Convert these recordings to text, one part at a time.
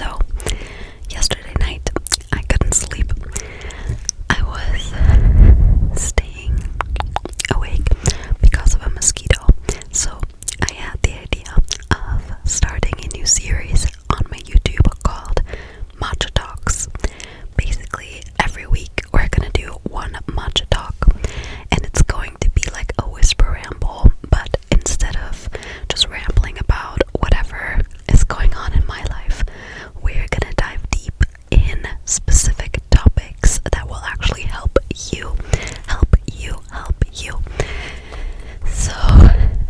So, yesterday night, I couldn't sleep. I was staying awake because of a mosquito. So, I had the idea of starting a new series on my YouTube called Matcha Talks. Basically, every week we're gonna do one matcha talk, and it's going to be like a whisper ramble, but instead of just rambling about whatever is going on in my life, we're gonna dive deep in specific topics that will actually help you.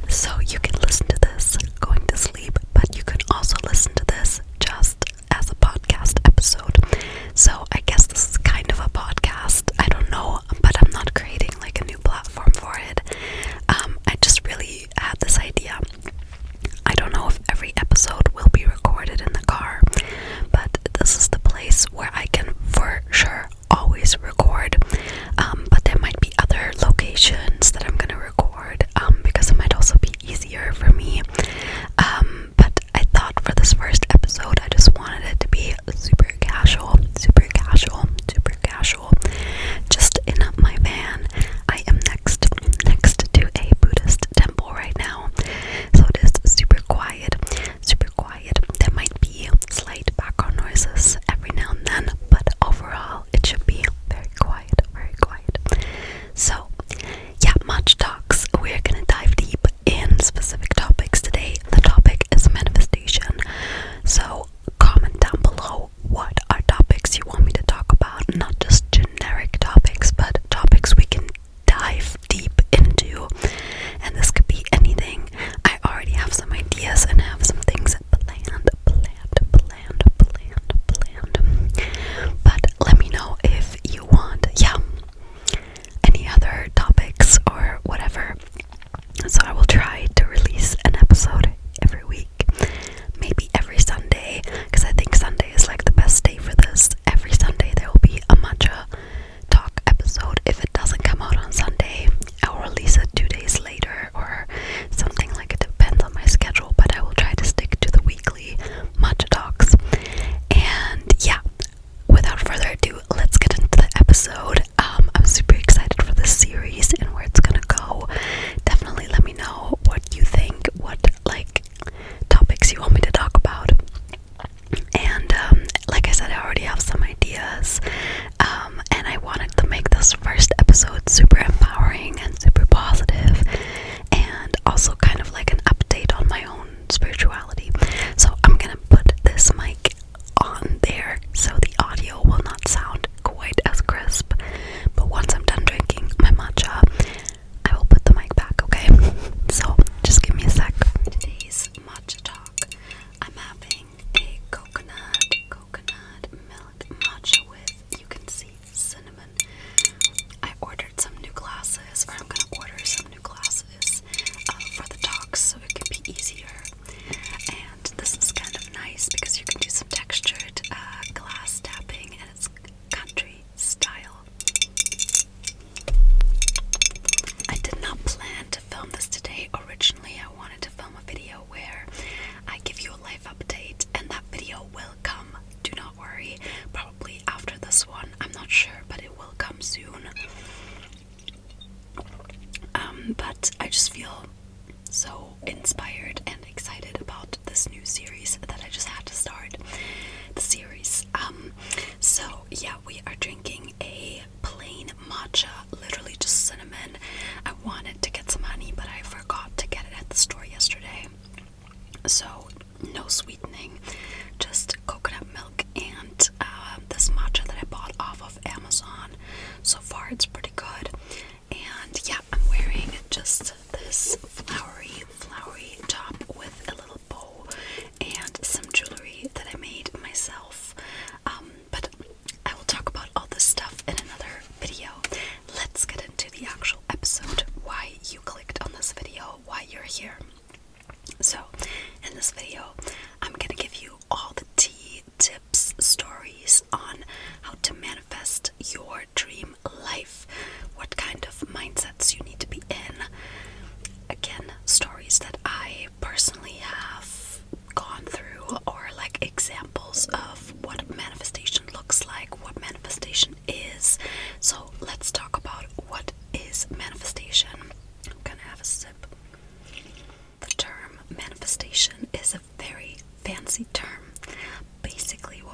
So you can listen to this going to sleep, but you can also listen to this just as a podcast episode. So I guess this is kind of a podcast. I don't know, but I'm not creating like a new platform for it. I just really had this idea. I don't know if every episode will be recorded in the car, but this is the place where I can for sure always record. But there might be other locations that I'm gonna record because it might also be easier for me. But I thought for this first episode, I just wanted it to be super casual, just in my van. I am next to a Buddhist temple right now, so it is super quiet. There might be slight background noises every now and then, but overall it should be very quiet. So yeah, Matcha Talks. We're gonna dive deep in specific topics today. The topic is manifestation. So comment down below what are topics you want me to talk about, not just generic topics, but topics we can dive deep into. And this could be anything. I already have some ideas and have some things planned. But let me know if you want, any other topics or whatever. So I will try to release an episode every week, maybe every Sunday, because I think Sunday is like the best day for this. Every Sunday there will be a matcha talk episode. If it doesn't come out on Sunday, I will release it 2 days later or something. Like, it depends on my schedule, but I will try to stick to the weekly matcha talks. And yeah, without further ado, let's get into the episode. I'm super excited for this series and where it's gonna go. Definitely let me know what you think, what like topics you want me to talk about. And like I said, I already have some ideas, and I wanted to make this first episode super empowering and super positive, and also kind of like an update on my own spirituality. So I'm gonna put this mic on there so the audio will not sound quite as crisp, but once I'm done drinking my matcha, I will put the mic back, okay? So just give me a sec. Today's matcha talk, I'm having a coconut milk matcha with, you can see, cinnamon. I ordered some new glasses, or I'm gonna order some new glasses for the talks so it can be easier. And this is kind of nice because you can do some textured glass tapping, and it's country style. I did not plan to film this today. Originally, I wanted to film a video where I give you a life update, and that video will come. Do not worry. Probably after this one. I'm not sure, but it will come soon. But I just feel so inspired and excited about this new series that I just had to start the series. So yeah, we are drinking a plain matcha, literally just cinnamon. I wanted to get some honey, but I forgot to get it at the store yesterday. So no sweetening, just coconut milk and this matcha that I bought off of Amazon. So far it's pretty good. And yeah, I'm wearing just this flowery top with a little bow and some jewelry that I made myself. But I will talk about all this stuff in another video. Let's get into the actual episode, why you clicked on this video, why you're here. So in this video, I'm gonna give you all the tea, tips, stories on how to manifest your dream life, what kind of mindsets you need to be in. Again, stories that I personally have gone through, or like examples of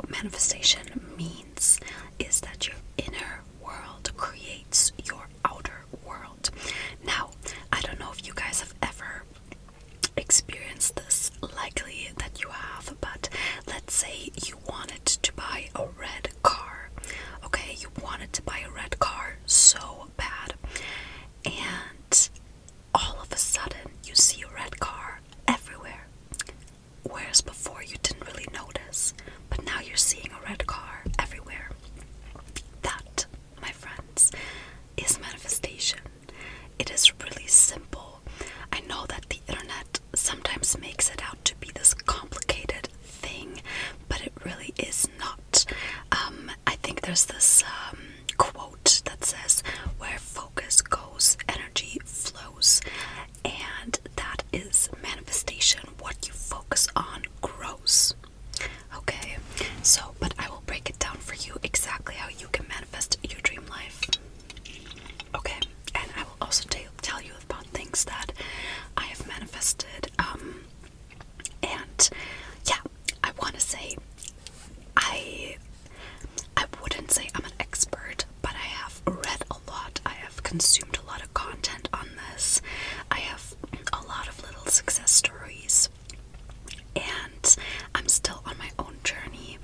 what manifestation means is that your inner world creates your outer world. Now, I don't know if you guys have ever experienced this, likely that you have, but let's say you wanted to buy a red car. Okay, you wanted to buy a red car so bad, and all of a sudden you see a red car everywhere, whereas before you didn't really notice, but now you're seeing a red car everywhere. That, my friends, is manifestation. It is really simple. I know that the internet sometimes makes it out to be this complicated thing, but it really is not. I think there's this quote that says, "Where focus goes, energy flows," and that is manifestation. What you focus on grows. Okay, so, but I will break it down for you exactly how you can manifest your dream life. Okay, and I will also tell you about things that I have manifested. And yeah, I want to say, I wouldn't say I'm an expert, but I have read a lot. I have consumed a lot of content on this. I have a lot of little success stories, and I'm still on my own journey,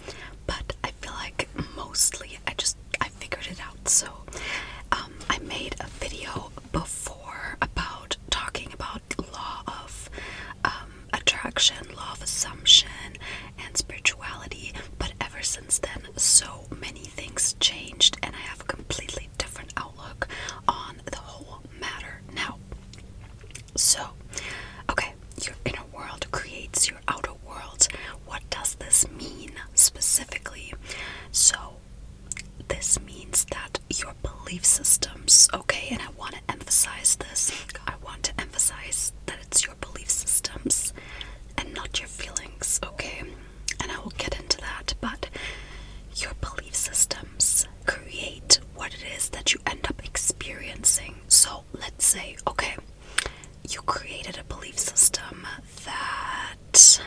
but I feel like mostly I figured it out. So I made a video before about talking about law of attraction, law of assumption, and spirituality, but ever since then so many things changed, and I have a completely different outlook on the whole matter now. So, okay, your inner world creates your outer world. What does this mean specifically? So, this means that your belief systems, okay, and I want to emphasize this. I want to emphasize that it's your belief systems and not your feelings, okay? And I will get into that, but your belief systems create what it is that you end up experiencing. So let's say, okay, you created a belief system that,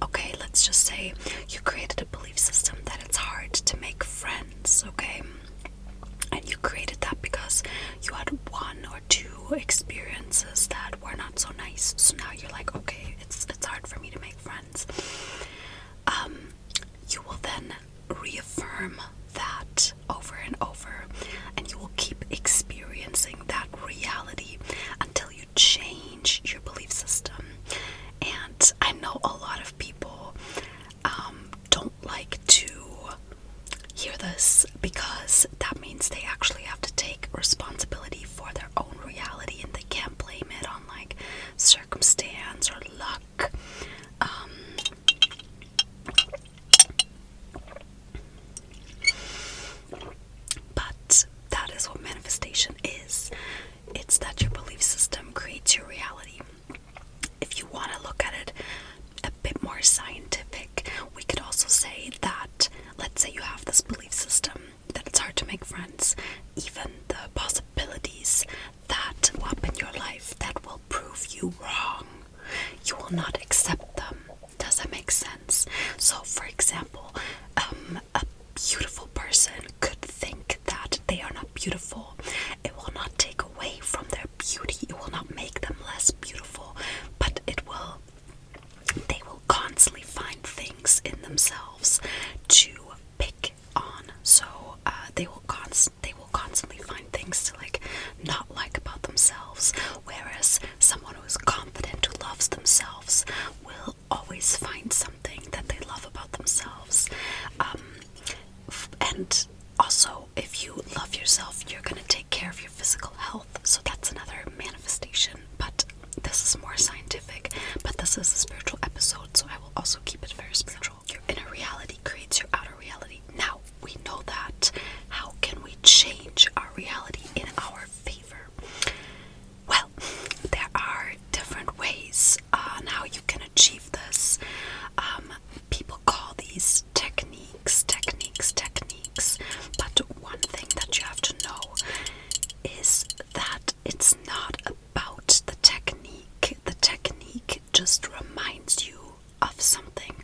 okay, let's just say you created a belief system that it's hard to make friends, okay? And you created that because you had one or two experiences that were not so nice. So now you're like, okay, it's hard for me to make friends. You will then reaffirm that over and over, and you will keep experiencing that reality until you change your belief system. And I know a lot of people don't like to hear this, because that means they actually have to take responsibility for their own reality, and they can't blame it on like circumstance or luck. But that is what manifestation is. It's that your belief system creates your reality. If you want to look at it a bit more scientific, we could also say that, let's say you have this belief system that it's hard to make friends, even the possibilities that will happen in your life that will prove you wrong, you will not accept them. Does that make sense? So, for example, a beautiful person could think that they are not beautiful. It will not take away from their beauty. It will not make them less beautiful, but they will constantly find things in themselves to pick on. So they will constantly find things to not like about themselves. Whereas someone who is confident, who loves themselves, will always find something that they love about themselves. And also, if you love yourself, you're gonna take care of your physical health. So that's another manifestation. But this is more scientific. But this is a spiritual episode, so I will also keep it very spiritual. Your inner reality creates your outer reality. Now, we know that. How can we change our reality in our favor? Well, there are different ways on how you can achieve this. People call these techniques. But one thing that you have to know is that it's not about the technique. The technique just reminds you of something.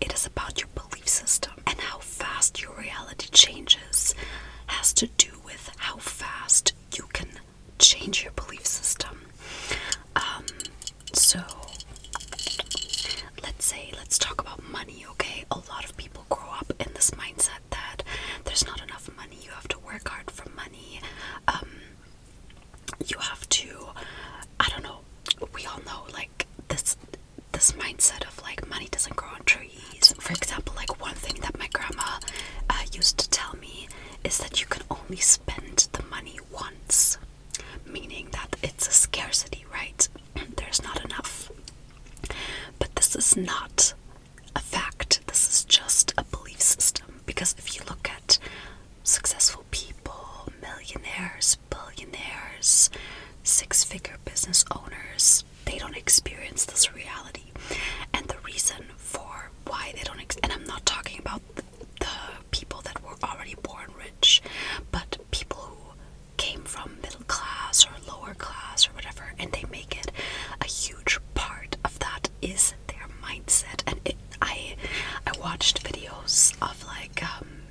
It is about your belief belief system. And how fast your reality changes has to do with how fast you can change your belief system. So let's talk about money, okay? A lot of people grow up in this mindset that there's not enough money, you have to work hard for money, you have to, I don't know, we all know, like, this mindset of, like, money doesn't grow on trees. For example, like, one thing that my grandma used to tell me is that you can only spend the money once, meaning that it's a scarcity, right? There's not enough. But this is not a fact. This is just a belief system. Because if you look at successful people, millionaires, billionaires, six-figure business owners, they don't experience this reality. And the reason for why they don't, and I'm not talking about the people that were already born rich, but people who came from middle class or lower class or whatever, and they make it a huge part of that is their mindset. And I watched videos of, like,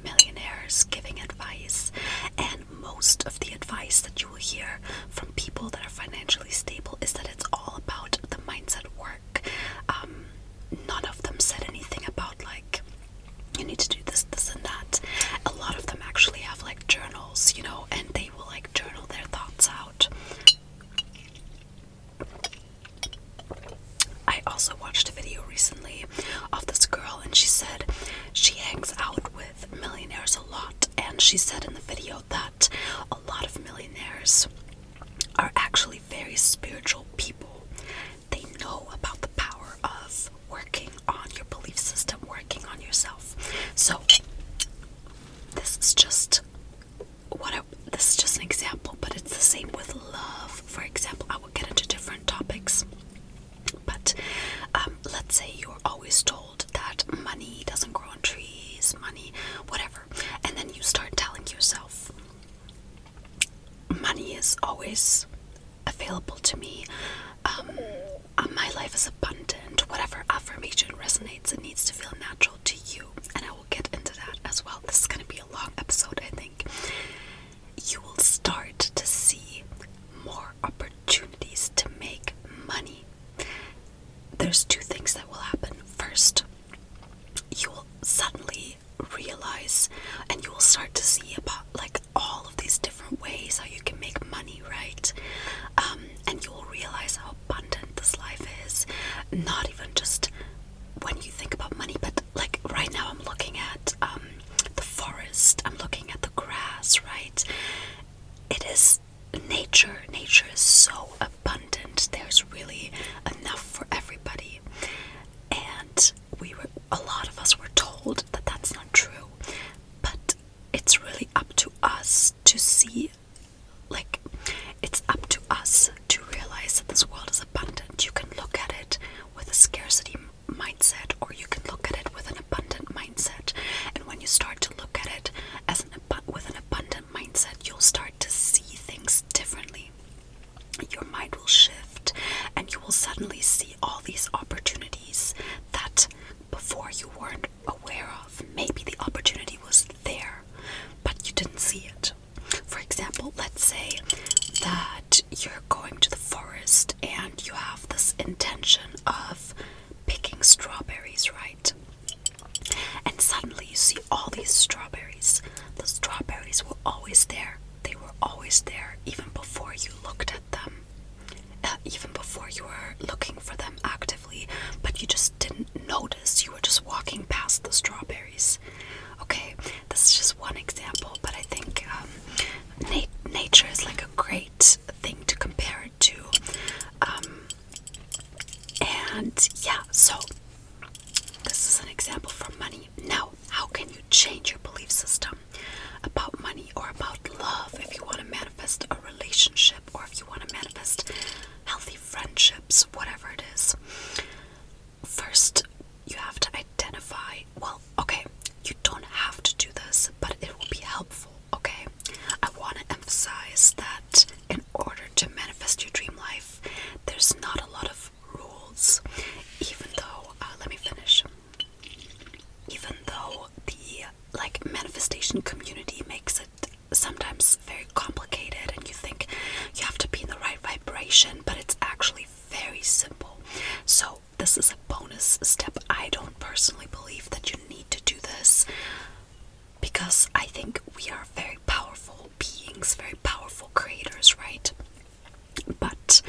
millionaires giving advice, and most of the advice that you will hear from people that are financially stable is that it's all about the mindset work. None of them said anything about, like, you need to do this, this, and that. A lot of them actually have, like, journals, you know, and they will, like, journal their thoughts out. I also watched a video recently of this girl, and she said she hangs out with millionaires a lot, and she said in the video that a lot of millionaires are actually very spiritual people. They know about the power of working on your belief system, working on yourself. So this is just an example, but it's the same with love. For example, I will get into different topics, but let's say you're always told that money doesn't grow on trees, money, whatever, and then you start telling yourself, money is always available to me, my life is abundant, whatever affirmation resonates, it needs to feel natural to you, and I will get into that as well. This is going to be a long episode, I think. You will start to see more opportunities to make money. There's two things that will happen. First, you will suddenly realize, and you will start to see about, like, all of these different ways how you can make money, right? And you will realize how abundant this life is. Not even just when you think about money, but, like, right now I'm looking at the forest, I'm looking at the grass, right? It is nature. Nature is so abundant. There's really enough for everybody. And a lot of us were told that that's not true. But it's really up to us to see, like, it's up to us to realize that this world is abundant. You can look at it with a scarcity mindset, or you can look at it with an abundant mindset. And when you start to look at it with an abundant mindset, you'll start to see things differently. Your mind will shift, and you will suddenly see all these opportunities that before you weren't aware of. Maybe the manifestation community makes it sometimes very complicated, and you think you have to be in the right vibration, but it's actually very simple. So this is a bonus step. I don't personally believe that you need to do this, because I think we are very powerful beings, very powerful creators, right? But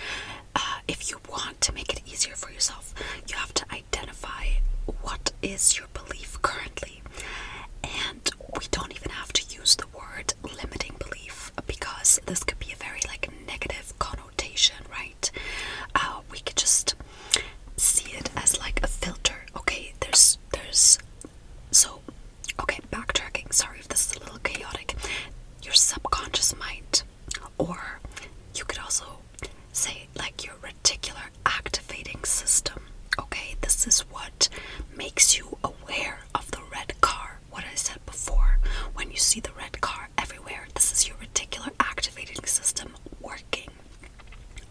if you want to make it easier for yourself, you have to identify what is your belief currently. And we don't even have to use the word limiting belief, because this could be a very negative connotation, right? We could just see it as a filter. Okay, backtracking, sorry if this is a little chaotic. Your subconscious mind, or you could also say your reticular activating system. Okay, this is what makes you aware of the red car, what I said before. When you see the red car everywhere, this is your reticular activating system working,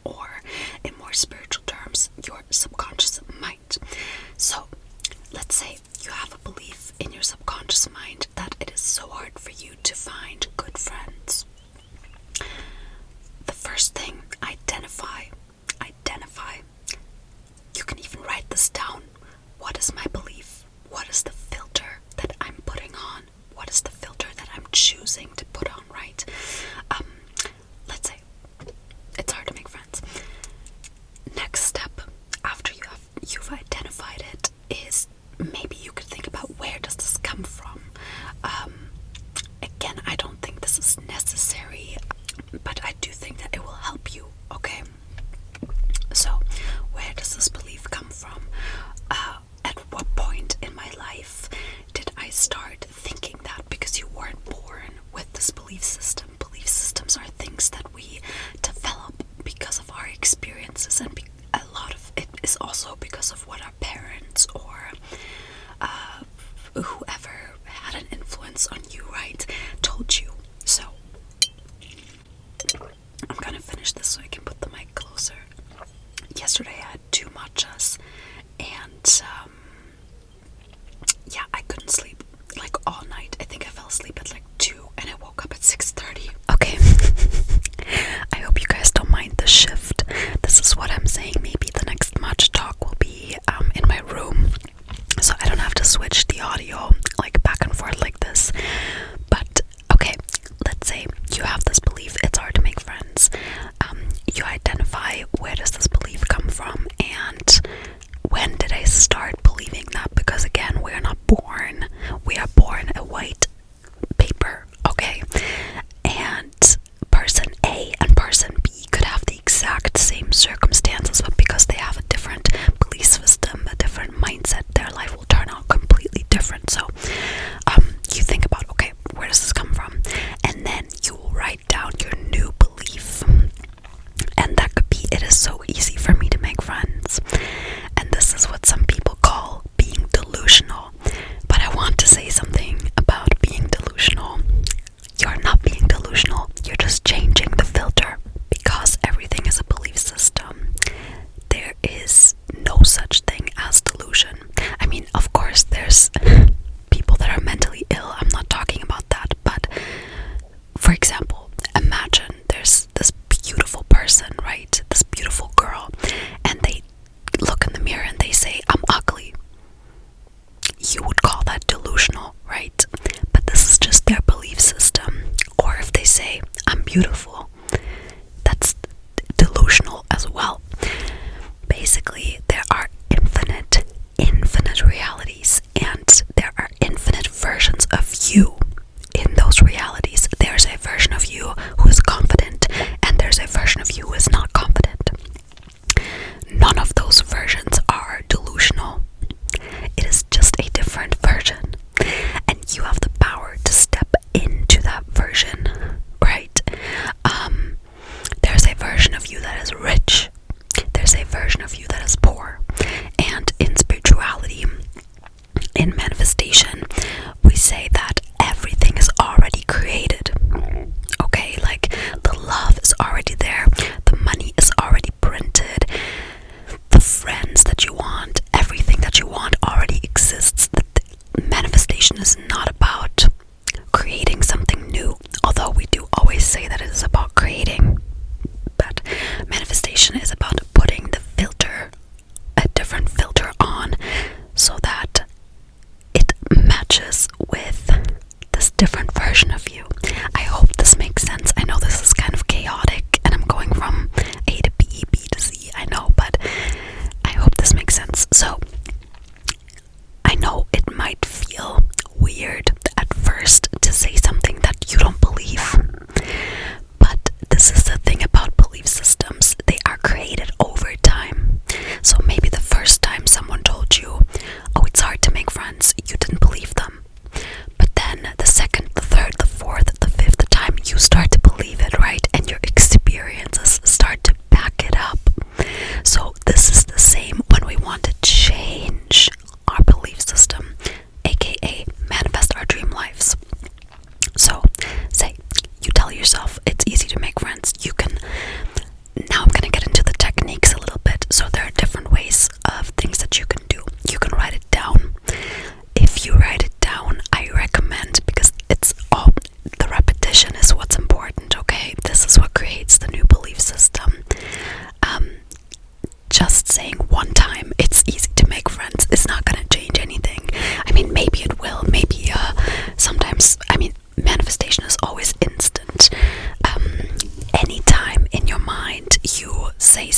or in more spiritual terms, your subconscious mind. So let's say you have a belief in your subconscious mind that it is so hard for you to find good friends. The first thing, identify. You can even write this down. What is my belief? What is the filter that I'm putting on? What is the filter that I'm choosing to put on, right? Let's say it's hard to make friends. Next step, after you've identified it, is maybe you could think about, where does this come from? Again, I don't think this is necessary, but I do think that it will help you, okay? So, where does this belief come from? At what point in my life did I start thinking that? Because you weren't born with this belief system. Belief systems are things that we develop because of our experiences, and a lot of it is also because of what our parents or whoever had an influence on you, right, told you. So I'm gonna finish this so I can put the mic closer. Yesterday I had 2 matchas, and yeah, I couldn't sleep all night. I think I fell asleep at 2 and I woke up at 6:30. Okay. I hope you guys don't mind the shift. This is what I'm saying. Maybe the next matcha talk will be in my room, so I don't have to switch the audio back and forth like this. But okay, let's say you have this belief, it's hard to make friends. You identify, where does this belief come from, and when did I start believing that? Because again, we are not born. We are born a white paper, okay? And person A and person B could have the exact same circumstances, but because they have a different belief system, a different mindset, their life will turn out completely different. So you think about, okay, where does this come from? And then you will write down your new belief. And that could be, it is so easy for me to make friends. And this is what some people call being delusional. But I want to say something about being delusional. You're not being delusional. You're just changing the filter, because everything is a belief system. There is no such thing as delusion. I mean, of course, there's people that are mentally ill. I'm not talking about that. But for example, imagine there's this beautiful person, right? This beautiful girl, and they look in the mirror and they say, I'm ugly. You would call that delusional, right? But this is just their belief system. Or if they say, I'm beautiful, that's delusional as well. Basically, there are infinite realities, and there are infinite versions of you in those realities. There's a version of you who is confident, and there's a version of you who is not confident. None of those versions are delusional. It is just a different version, and you have the power to step into that version, right? There's a version of you that is rich. There's a version of you that is poor. And in spirituality, in manifestation, we say that everything is already created. Okay, the love is already there, the money is already printed, the friends that you want, everything that you want already exists. Manifestation is not about creating different version of you. I hope this makes sense. I know this is kind of chaotic and I'm going from A to B, B to Z, I know, but I hope this makes sense. So I know it might feel weird at first to say something that you don't believe, but this is the thing about belief systems. They are created over time. So maybe the first time someone told you, oh, it's hard to make friends, you didn't believe them. But then the second, the third, the fourth, the fifth time you start to believe it, right? And your experiences start to back it up. So this is the same when we want to change our belief system, aka manifest our dream lives. So say you tell yourself it's easy to make friends. You can, now I'm going to get into the techniques a little bit. So there are different ways of things that you can do. You can write it down. If you write it down, I recommend, because it's all, the repetition is what's important, okay? This is what creates the new belief system. Just saying one time it's easy to make friends is not going to change anything. I mean, maybe it will. Maybe sometimes, I mean, manifestation is always instant. Anytime in your mind you say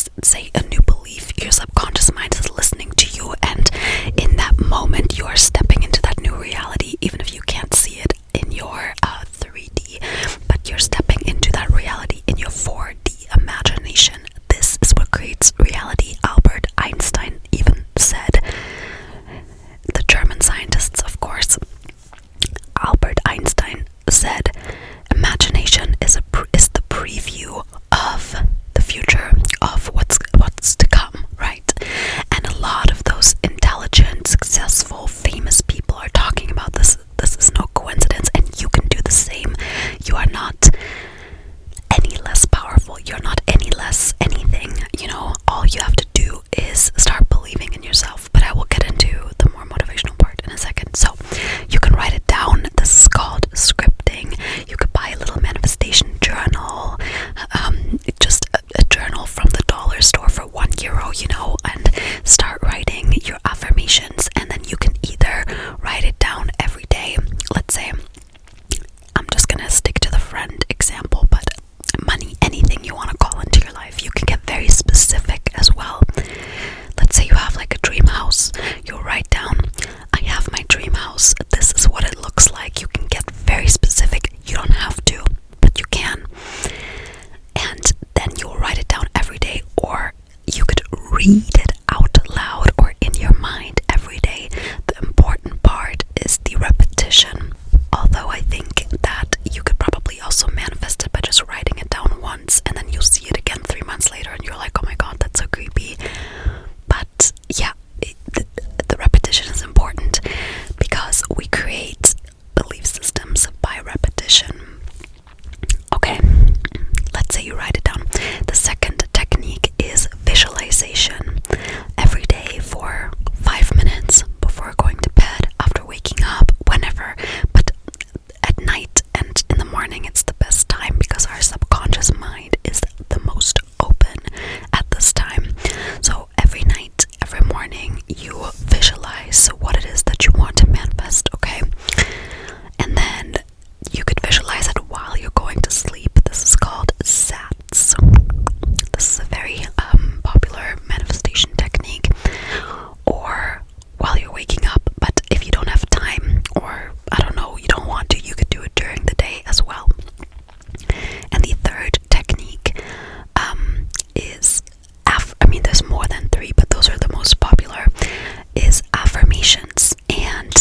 a new belief, your subconscious mind is listening to you, and in that moment you are stepping into that new reality, even if you can't see it in your 3D, but you're stepping into that reality in your 4D imagination. This is what creates reality. Albert Einstein even said, the German scientists, of course, Albert Einstein said, imagination is the preview of the future, of what's to come, right? And a lot of those intelligent, successful, famous people are talking about this. This is no coincidence, and you can do the same. You are not any less powerful. You're not any less anything. You know, all you have to do is start believing in yourself. But I will get into the more motivational part in a second. So you can write it down. This is called scripting. You could buy a little manifestation journal, just a journal from the dollar store for €1, you know, and start writing your affirmations. And then you can either write it down every day. Let's say, I'm just gonna stick to the friend example, but money, anything you want to call into your life, you can get very specific as well. Let's say you have like a dream house. You'll write down, I have my dream house, this is what it looks like. You can get very specific. You don't have to, but you can. And then you'll write it down every day, or you could read it out loud or in your mind every day. The important part is the repetition. Although I think that you could probably also manifest it by just writing it down once, and then you'll see it again 3 months later and you're like, oh my god, that's so creepy. But yeah, the repetition is important, because we create belief systems by repetition. Okay, let's say you write it down. The second technique is visualization. Every day for 5 minutes before going to bed, after waking up, whenever, but at night and in the morning it's the best time, because our subconscious mind is the most open at this time. So every night, every morning, you visualize what it is that you want to manifest, okay? And then you could visualize it while you're going to sleep. This is called SATs. This is a very popular manifestation technique. Or while you're waking up, but if you don't have time, or I don't know, you don't want to, you could do it during the day as well. And the third technique is, I mean, there's more than 3, but those are the most popular, is affirmations. And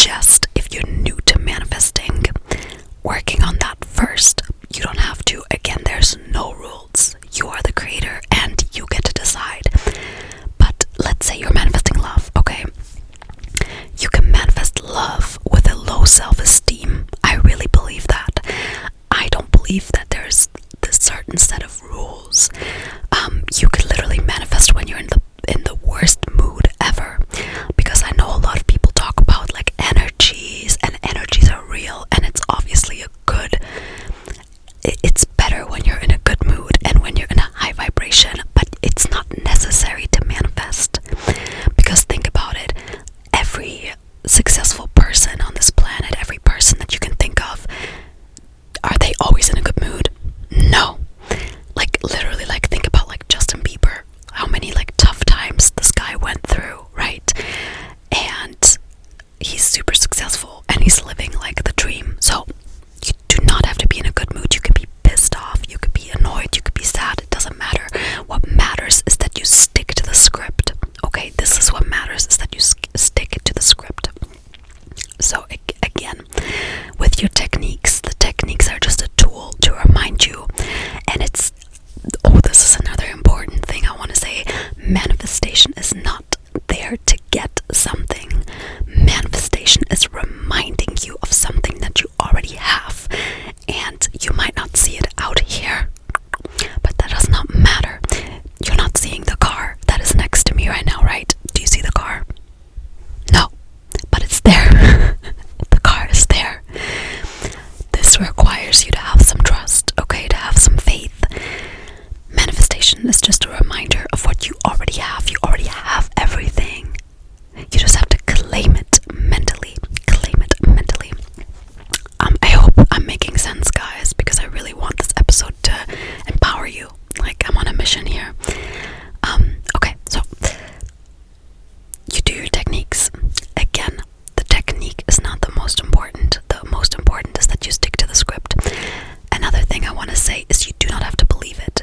suggest, if you're new to manifesting, working on that first. You don't have to. Again, there's no rules. You are the creator and you get to decide. But let's say you're manifesting love, okay? You can manifest love with a low self-esteem. I really believe that. I don't believe that there's this certain set of rules. You could literally manifest when you're in the worst mood ever, because I know a lot of people talk about like energies, and energies are real, and it's obviously it's better when you're in a good mood and when you're in a high vibration, but it's not necessary to manifest. Because think about it, every successful person on this planet, every person that you can think of, are they always in a good mood? No. Like literally, like think about like Justin Bieber, how many like tough times this guy went through, right? And he's super successful and he's living like the dream. So you do not have to be in a good mood. You can be pissed off, you could be annoyed, you could be sad. It doesn't matter. What matters is that you stick to the script. Okay, this is what matters, is that you stick to the script. So again, with your techniques, the techniques are just a tool to remind you. And this is another important thing I want to say. Manifestation is not there to get something. Manifestation is reminding you of something that you already have. And you might not see it out here, but that does not matter. You're not seeing the car that is next to me right now, right? Do you see the car? No, but it's there. The car is there. This requires you to have some trust, okay? To have some faith. Manifestation is just a reminder of what you already have. You already have everything. You just have to claim it mentally. Claim it mentally. I hope I'm making sense, guys, because I really want this episode to empower you. Like, I'm on a mission here. Okay, so you do your techniques. Again, the technique is not the most important. The most important is that you stick to the script. Another thing I want to say is you do not have to believe it.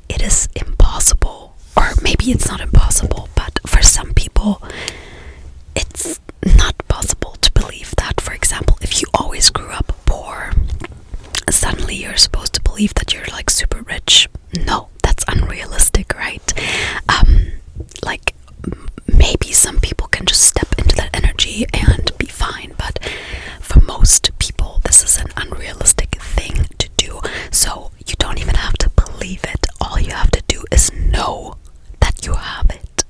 It is impossible, or maybe it's not impossible, but for some people, it's not possible to believe that. For example, if you always grew up poor, suddenly you're supposed to believe that you're like super rich. No, that's unrealistic, right? Like maybe some people can just step into that energy and be fine, but for most people this is an unrealistic thing to do. So you don't even have to believe it. All you have to do is know that you have it.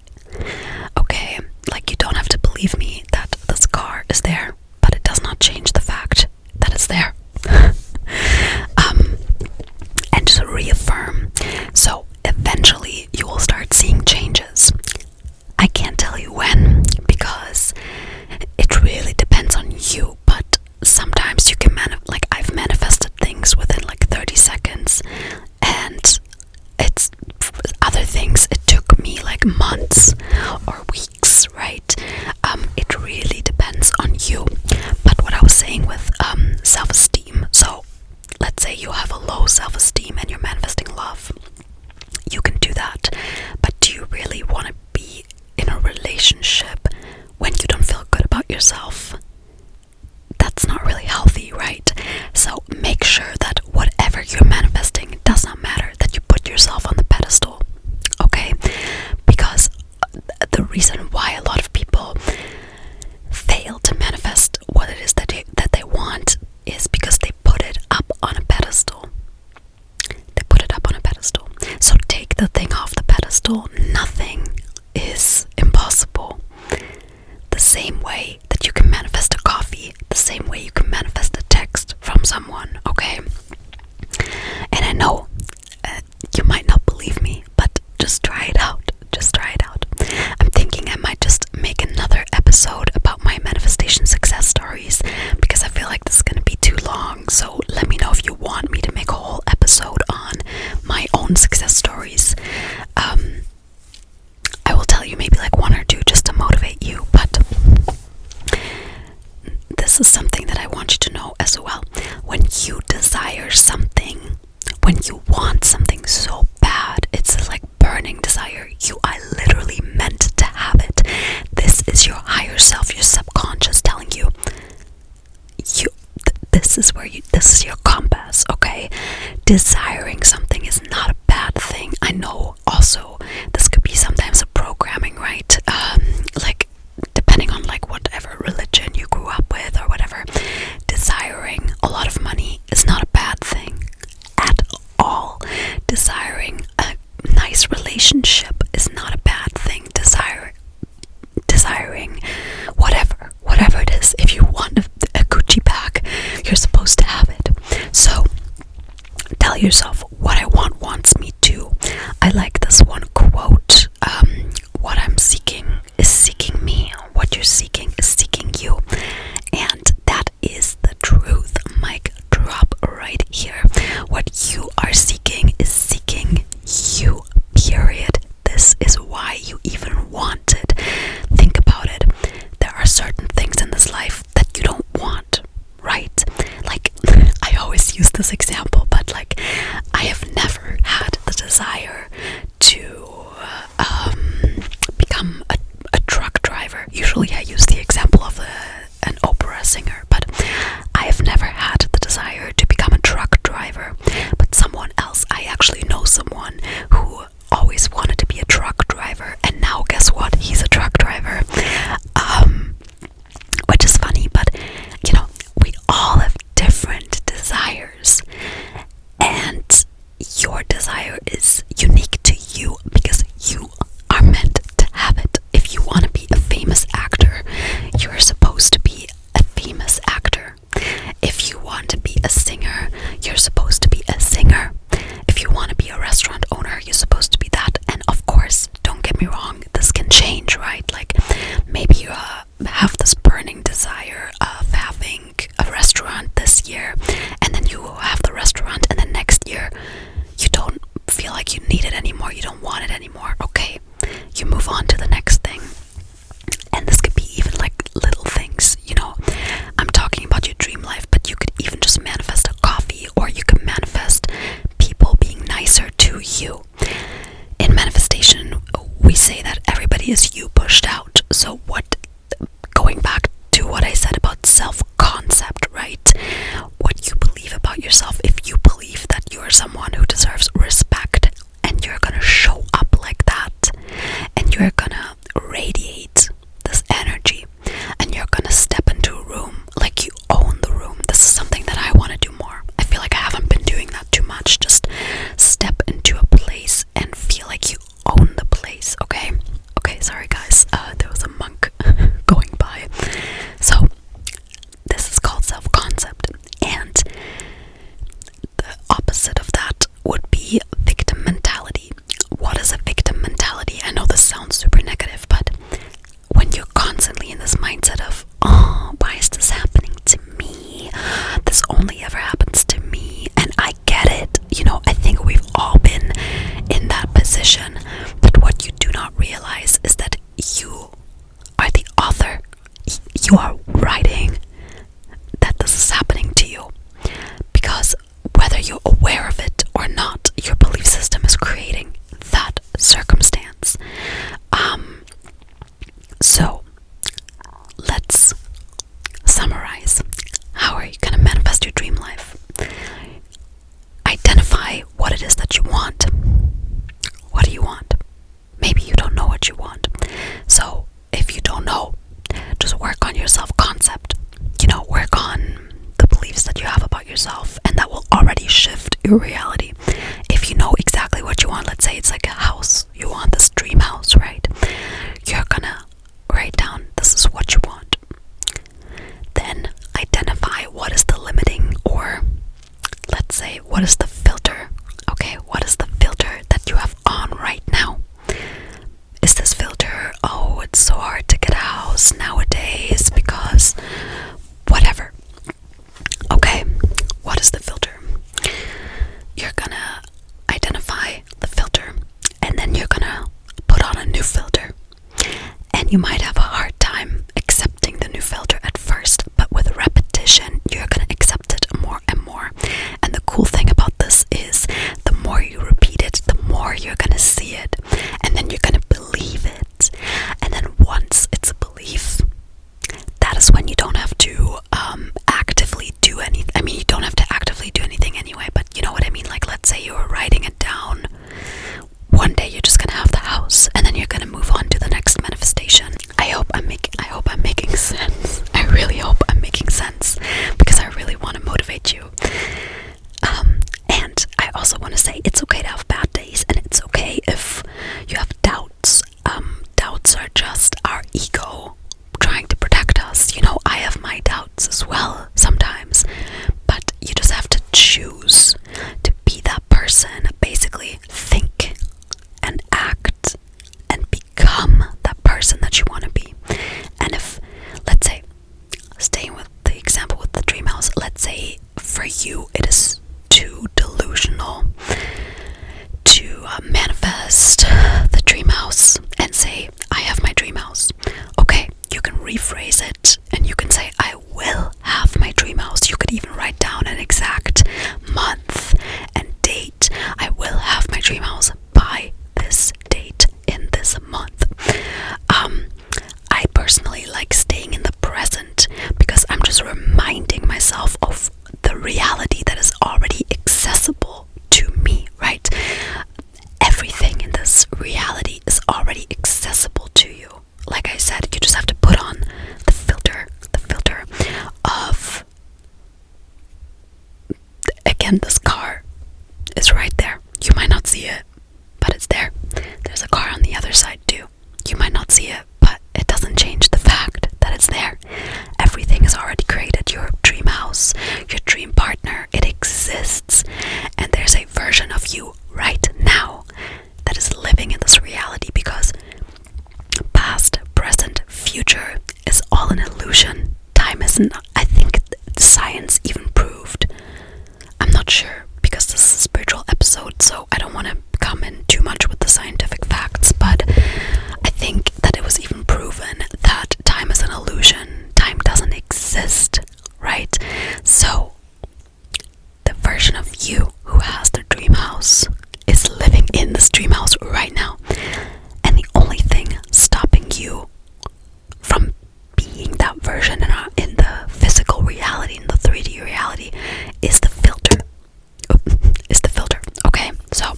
Okay, like you don't have to believe me that this car is there, but it does not change the fact that it's there. And just reaffirm. So eventually you will start seeing changes. I can't tell you when, because it really depends on you, but sometimes you can like I've manifested things within like 30 seconds, and it's other things it took me like months or weeks, right? It really depends on you. But what I was saying with self-esteem, so let's say you have a low self-esteem and you're manifesting love. You can do that, but do you really want to be in a relationship when you don't feel good about yourself? That's not really healthy, right? So make sure that whatever you're manifesting, it does not matter that you put yourself on the pedestal, okay? Because the reason why a lot of people fail to manifest what it is that they want is because they put it up on a pedestal. They put it up on a pedestal. So take the thing off the pedestal. Nothing is impossible. The same way that you can manifest a coffee, the same way you can manifest a text from someone, okay? And I know you might not believe me, but just try it out. Just try it out. I'm thinking I might just make another episode about my manifestation success stories, because I feel like this is going to be too long. So let me know if you want me to make a whole episode on my own success stories. I will tell you maybe like one or two just to motivate you, but this is something that I want you to this is your compass, okay? Desiring something is not a bad thing. I know also this could be sometimes a programming, right? Like depending on like whatever religion you grew up with or whatever, desiring a lot of money is not a bad thing at all. Desiring a nice relationship is not a bad thing. Desiring whatever it is. If you want a Gucci bag, you're supposed to have it. So tell yourself, what I want wants me to. I like this one quote. What I'm seeking is seeking me. What you're seeking is seeking you. And that is the truth. Mic drop right here. What you are seeking is seeking you. Period. This is why you even want it. Think about it. There are certain things in this life that you don't want, right? Like, I always use this example, but like, I have never had the desire to become a truck driver. Usually I use the example of an opera singer, but I have never had the desire to become a truck driver. But someone else, I actually know someone who always wanted to be a truck driver, and now guess what? He's a truck driver. Which is funny, but you know, we all have different desires, and your desire is unique to you because you are meant to have it. If you want to be a famous actor, you're supposed to be a famous actor. If you want to be a singer, you're supposed to be a singer. If you want to be a restaurant owner, you're supposed to be that. And of course, don't get me wrong, this can change, right? Like maybe you have this burning desire of having a restaurant this year, and then you have the restaurant, and then next year you don't feel like you need it anymore, you don't want it anymore. Okay, you move on to the next thing. And this could be even like little things, you know. I'm talking about your dream life, but you could even just manifest a coffee, or you could manifest people being nicer to you. In manifestation, we say that everybody is you pushed out. So going back to what I said about self-concept, right? What you believe about yourself. If you believe that you're someone who deserves respect, and you're gonna show up like that, and you're gonna radiate this energy, and you're gonna step into a room like you own the room. This is something that I want to do more. I feel like I haven't been doing that too much. Just step into a place and feel like you own the place. Okay, sorry guys, there was a monk going by. So this is called self-concept, and the opposite of that would be victim mentality. What is a victim mentality? I know this sounds super negative, but when you're constantly in this mindset of, oh, why is this happening to me? This only ever happens to me. And I get it. You know, I think we've all been in that position. But what you do not realize is that you are the author. You are writing that this is happening to you. Because whether you're aware of it or not, your belief system is creating that circumstance. So let's summarize. How are you going to manifest your dream life? Identify what it is that you want. What do you want? Maybe you don't know what you want. So if you don't know, just work on your self-concept. You know, work on the beliefs that you have about yourself, and that will already shift your reality. If you know exactly what you want, let's say it's like a house. You want this dream house, right? You're gonna write down, this is what you want. Then identify what is the limiting, or let's say, what is the filter? Okay, what is the filter that you have on right now? Is this filter, oh, it's so hard to get a house nowadays because whatever. Okay, what is the filter? You're gonna identify the filter, and then you're gonna put on a new filter. And you might have a hard time accepting the new filter at first, but with repetition, you're gonna accept it more and more. And the cool thing about this is, the more you repeat it, the more you're gonna see it, and then you're gonna believe it. And then once it's a belief, that is when you don't have to actively do anything. I mean, thoughts as well sometimes, but you just have to choose to be that person. Basically, think and act and become that person that you want to be. And if, let's say, staying with the example with the dream house, let's say for you it is too delusional to manifest the dream house and say, I have my dream house. Okay, you can rephrase it and you can say, I will have my dream house. You could even write down an exact month and date. I will have my dream house by this date in this month. I personally like staying in the present because I'm just reminding myself of the reality that is already accessible to me, right? Everything in this reality is already accessible to you. Like I said, you just have to put on the filter of, again, this car is right there. You might not see it, but it's there. There's a car on the other side too. You might not see it, but it doesn't change the fact that it's there. Everything is already created. Your dream house, your dream partner, it exists. And there's a version of you right now that is living in this reality, because past, present, future is all an illusion. Time isn't. I think science even proved. I'm not sure because this is a spiritual episode, so I don't want to come in too much with the scientific facts, but I think that it was even proven that time is an illusion. Time doesn't exist, right? So the version of you who has the dream house is living in this dream house right now. And the only thing stopping you from being that version in the physical reality, in the 3D reality, is the filter. Okay, so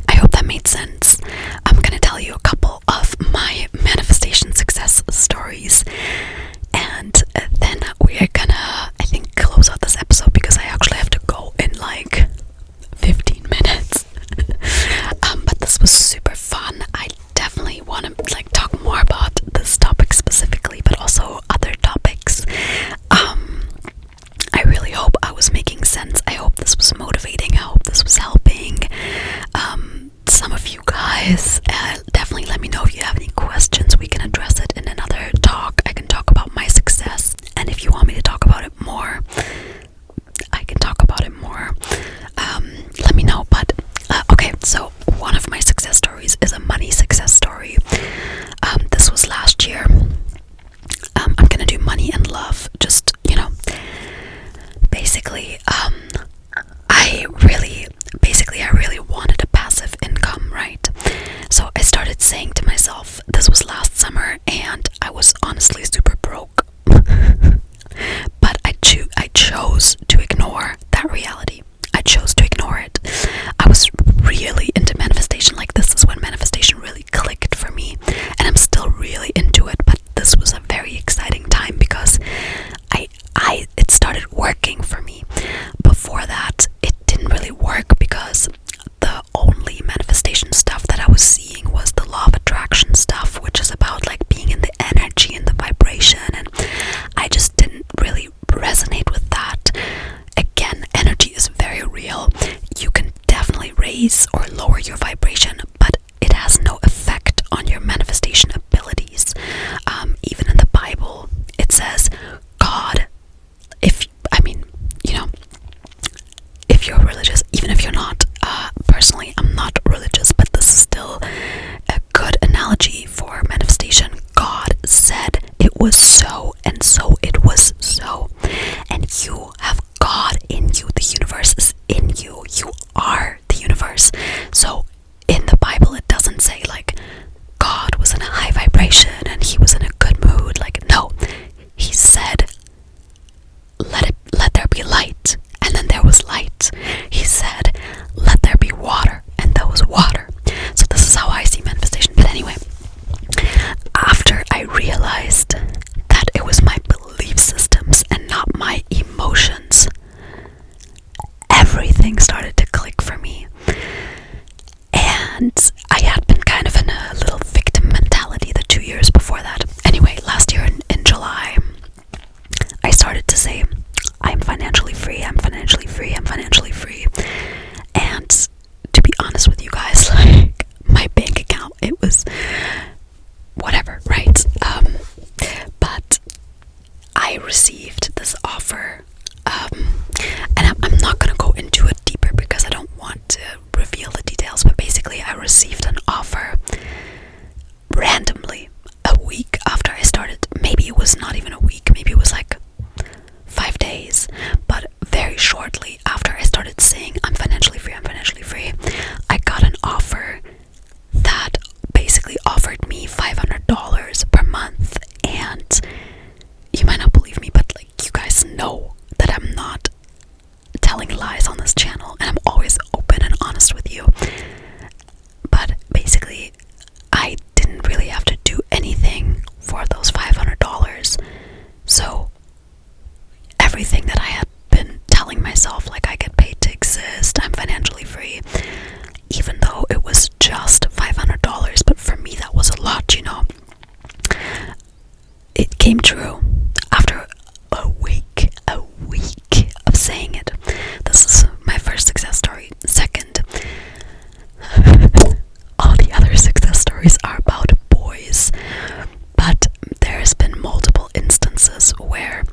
I hope that made sense. I'm gonna tell you a couple of my manifestation success stories, and then we're gonna, I think, close out this episode because I actually have to go in like 15 minutes. But this was super fun. I definitely want to like talk more about this topic specifically, but also other topics. I really hope I was making sense. I hope this was motivating. I hope this was helping some of you guys. Definitely let me know if you have any questions. We can address it in another talk. I can talk about my success, and if you want me to talk about it more, I can talk about it more. Let me know. But okay, so one of my success stories is a money success story. This was last year. I'm gonna do money and love. Just, basically, I really wanted a passive income, right? So I started saying to myself, this was last summer, and I was honestly super broke. But I chose to ignore that reality. I chose to ignore it. I was really into manifestation. Like, this is when manifestation really clicked for me, and I'm still really into it. But this was a very exciting time because it started working for me. Before I received this offer, and I'm not gonna go into it deeper because I don't want to reveal the details, but basically I received an offer randomly a week after I started. Maybe it was not even a week, maybe it was like 5 days, but very shortly after I started saying I'm financially free, I got an offer that basically offered me $500 per month. And you might not believe me, but like, you guys know that I'm not telling lies on this channel, and I'm always open and honest with you. But basically, I didn't really have to do anything for those $500. So everything that I had been telling myself, like I get paid to exist, I'm financially free, even though it was just $500, but for me that was a lot, you know. It came true after a week of saying it. This is my first success story. Second, all the other success stories are about boys, but there's been multiple instances where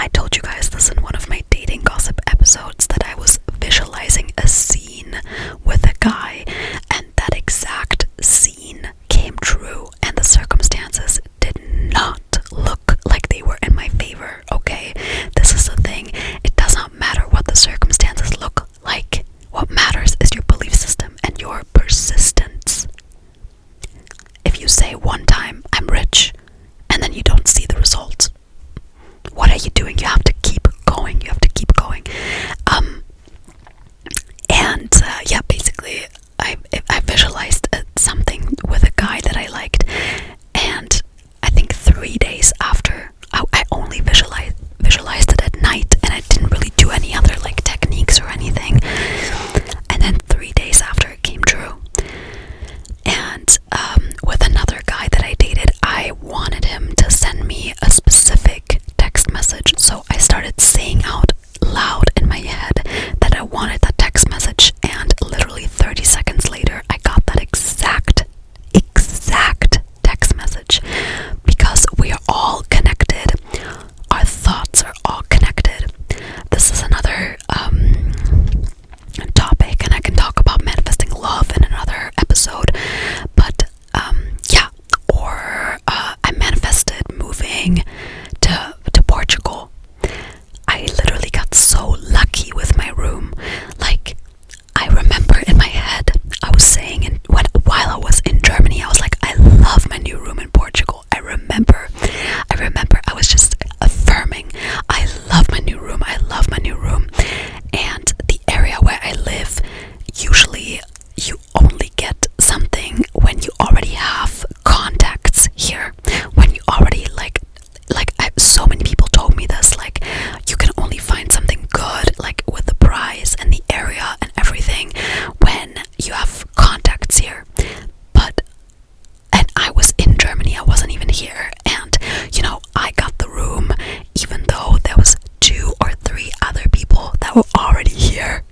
I told you guys this in one of my dating gossip episodes, that I was visualizing a scene with a guy, and that exact scene came true, and the circumstances did not look like they were in my favor, okay? This is the thing. It does not matter what the circumstances look like. What matters is your belief system and your persistence. If you say one time, I'm rich, and then you don't see the results, what are you doing? You have to keep going. Basically, I visualized something with a guy that I liked, and I think 3 days after, I only visualized it at night, and I didn't really do any other like techniques or anything. And then 3 days after, it came true. And with another guy that I dated, I wanted him to send me a specific text message, so I started saying out loud in my head that I wanted that text message, and literally 30 seconds later I got that exact text message, because we are all connected. Our thoughts are all connected. This is another topic, and I can talk about manifesting love in another episode, but I manifested moving to Portugal. I literally got so lucky with my room. Like, I remember in my head, I was saying, and while I was in Germany, I was like, I love my new room in Portugal. I remember I was just affirming, I love my new room. And the area where I live, usually you only get something when you already have contacts here, when you already so many people told me this, like, you can only find something good, like with the price and the area and everything, when you have contacts here. And I was in Germany, I wasn't even here, and you know, I got the room even though there was 2 or 3 other people that were already here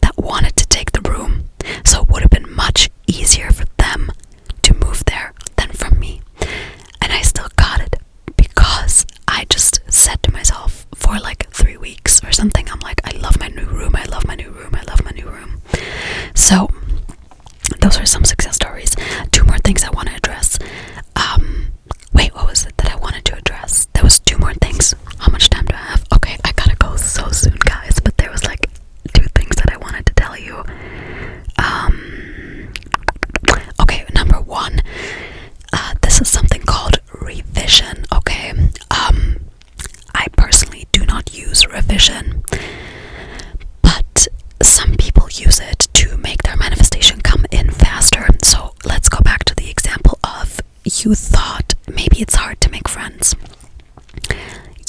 that wanted to take the room. So it would have been much easier for them to move there than for me. And I still got it because I just said to myself for like 3 weeks or something, I'm like, I love my new room. So those are some success stories. 2 more things I want to address. Wait, what was it that I wanted to address? There was 2 more things. How much time do I have? Okay, I gotta go so soon, guys, but there was like 2 things that I wanted to tell you. Okay, number 1, this is something called revision, okay? I personally do not use revision, but some people use it to make their manifestation come in faster. So let's go back to the example of, you thought maybe it's hard to make friends.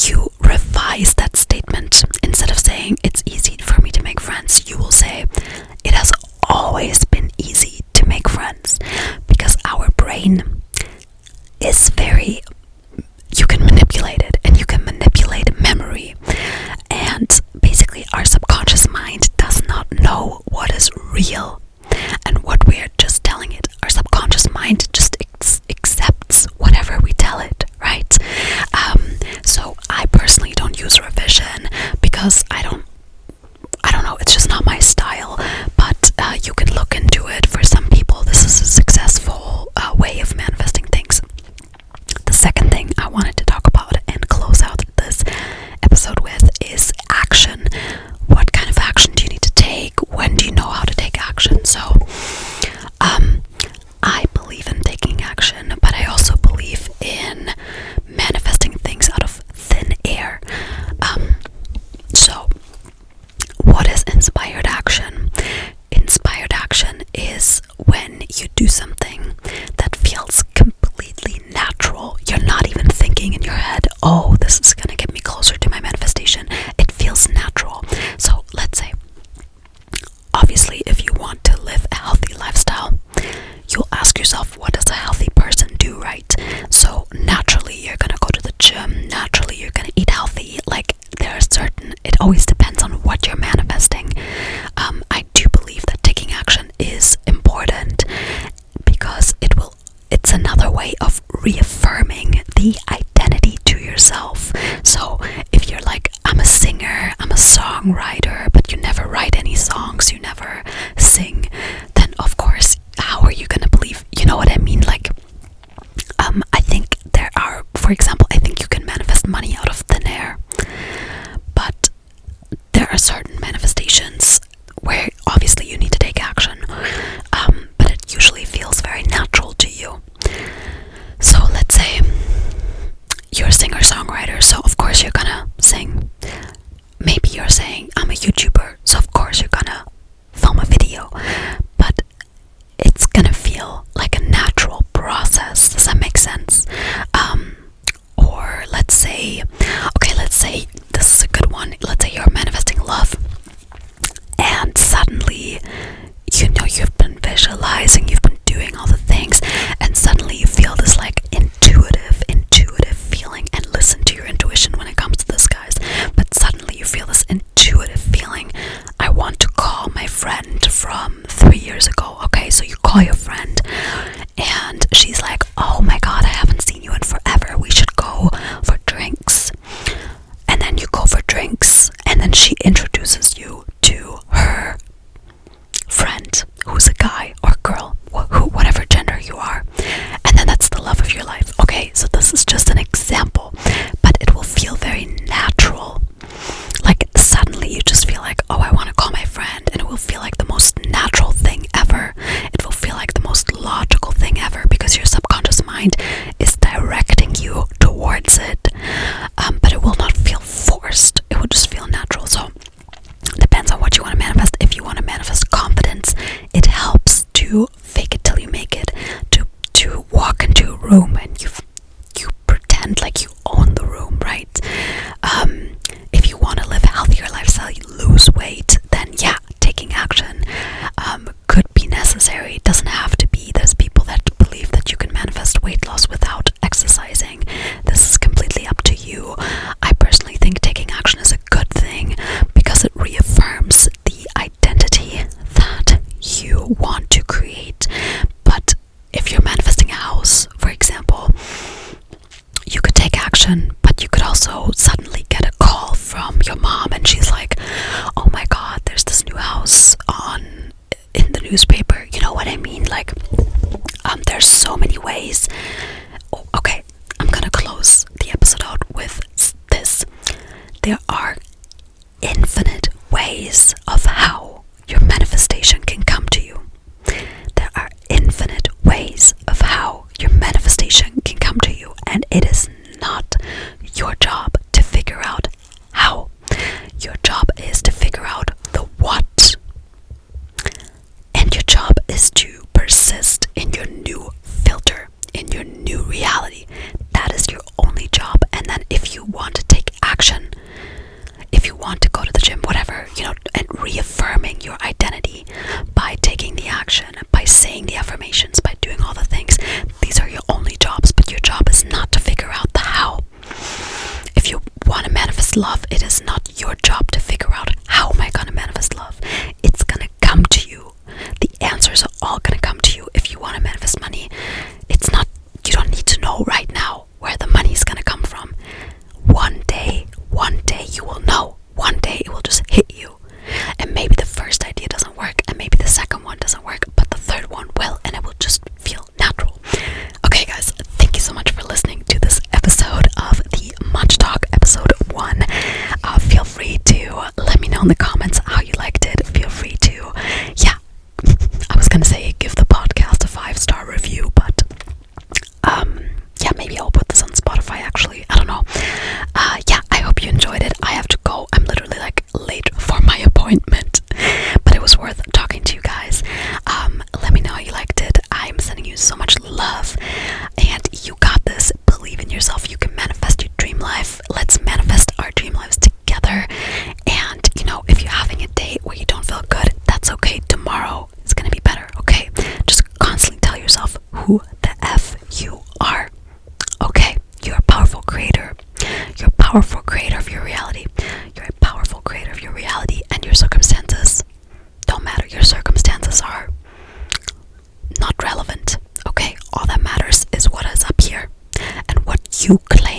You revise that statement. Instead of saying it's easy for me to make friends, you will say it has always been easy to make friends, because our brain is you can manipulate it, and you can manipulate memory, and basically our subconscious mind does not know what is real and what we are just telling it. Our subconscious mind just accepts whatever we tell it, this is gonna get me closer to my manifestation. It feels natural. So let's say, obviously, if you want to live a healthy lifestyle, you'll ask yourself, what does a healthy person do, right? So naturally you're gonna go to the gym, naturally you're gonna eat healthy. Like, there are certain, it always depends on what you're manifesting. I do believe that taking action is important because it's another way of reaffirming the identity to yourself. So if you're like, I'm a singer, I'm a songwriter, but you never write any songs, you never sing, then of course, how are you gonna believe? You know what I mean? Like, I think there are, for example, I think you can manifest money out of thin air, but there are certain manifestations where obviously you need to take action, but it usually feels very natural to you. So let's say you're a singer-songwriter, so of course you're gonna sing. Maybe you're saying, I'm a YouTuber, so of course you're gonna film a video, but it's gonna feel like a natural process. Does that make sense? Or let's say this is a good one. Let's say you're manifesting love, and suddenly, you've been visualizing, you've been doing all the things, and suddenly you feel this like intuitive feeling. And listen to your intuition when it comes to this, guys. But suddenly you feel this intuitive feeling. I want to call my friend from 3 years ago. Okay, so you call your friend, and she's like, oh my god, I haven't seen you in forever. We should go for drinks. And then you go for drinks, and then she introduces you to her friend, who's a guy or girl, whatever gender you are, and then that's the love of your life. Okay, so this is just an example, but it will feel very natural. Like, suddenly you just feel like, oh, I want to call my friend, and it will feel like the most natural thing ever. It will feel like the most logical thing ever, because your subconscious mind is directing you towards it, but it will not feel forced. It will just feel natural. So depends on what you want to manifest. If you want to manifest confidence, it helps to fake it till you make it, to walk into a room and you pretend like you own the room, right? If you want to live a healthier lifestyle, you lose weight, then yeah, taking action could be necessary. It doesn't have to be. There's people that believe that you can manifest weight loss without exercising. This is completely up to you. I personally think taking action is a good thing because it reaffirms the identity that you want to create. But if you're manifesting a house, for example, you could take action, but you could also suddenly get a call from your mom, and she's like, oh my god, there's this new house in the newspaper. You know what I mean? Like, there's so many ways. Oh, okay, I'm gonna close the episode out with this. There are infinite ways of how your manifestation can come to you. There are infinite ways of how your manifestation can come to you, and it is not your job to figure out how. Your job is to figure out the what, and your job is to persist in your new filter, in your new reality. That is your only job. And then if you want to take action, if you want to go to the gym, whatever, and reaffirming your identity by taking the action, by saying the affirmations, by doing all the things, these are your only jobs. But your job is not to figure out the how. If you want to manifest love, it is not your job to figure out how am I going to manifest love. It's going to come to you. The answers are all going to come to you. If you want to manifest money, you don't need to know right now where the money is going to come from. One day you will know. One day it will just hit you. And maybe the first idea doesn't work, and maybe the second one doesn't work, but the third one will, and it will just feel natural. Okay guys, thank you so much for listening to this episode of the Matcha Talk, episode 1. Feel free to let me know in the comments how you liked it. Feel free to, I was gonna say give the podcast a 5-star review, but maybe I'll put this on Spotify actually. I don't know. I hope you enjoyed it. I have to go. I'm literally like late for my appointment, but it was worth talking to you guys. Let me know how you liked it. I'm sending you so much love, and you got this. Believe in yourself. You can manifest your dream life. Let's who the F you are. Okay? You're a powerful creator. You're a powerful creator of your reality. You're a powerful creator of your reality, and your circumstances don't matter. Your circumstances are not relevant. Okay? All that matters is what is up here and what you claim.